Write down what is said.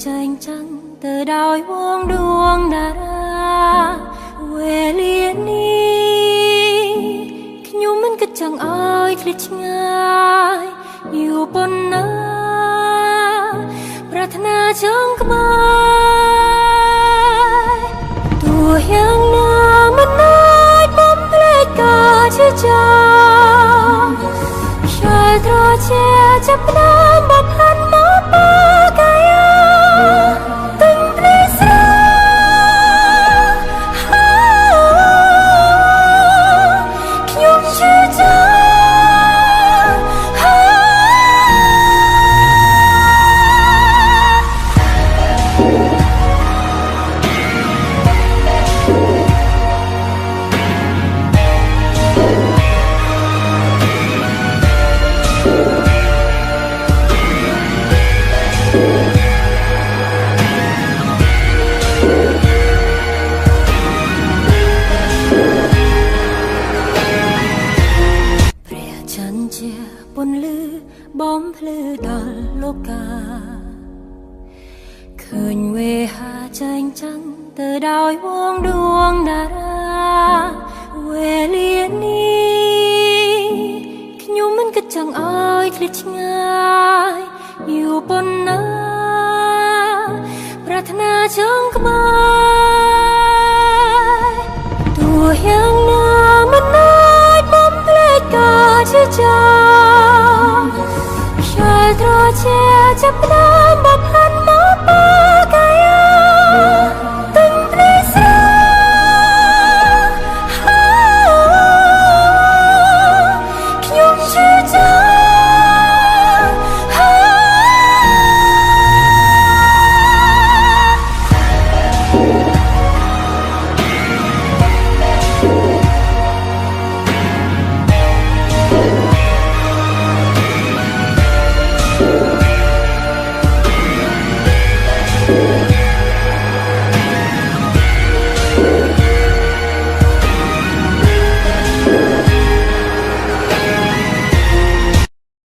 ចែងចាំងទៅដោយវងដួងតារាវេលានេះខ្ញុំមិនគិតចង់ឲ្យឃ្លាតឆ្ងាយយូរប៉ុណ្ណាប្រាថ្នាចង់ក្បែរទោះយ៉ាងណាមិនអាចបំភ្លេចការជាចាំខ្យល់ត្រជាចាប់ផ្ដើមបបហាន់មកបាកាយាទឹងភ្លឺស្រាខ្ញុំជឿចាំជាពន្លឺបំភ្លឺដល់លោកកាឃើញវេហាចែងចាំងទៅដោយវងដួងតារាវេលានេះខ្ញុំមិនគិតចង់ឲ្យឃ្លាតឆ្ងាយយូរប៉ុណ្ណាប្រាថ្នាចង់ក្បែរទោះយ៉ាងណាមិនអាចបំភ្លេចការជាចាំខ្យល់ត្រជាចាប់ផ្ដើម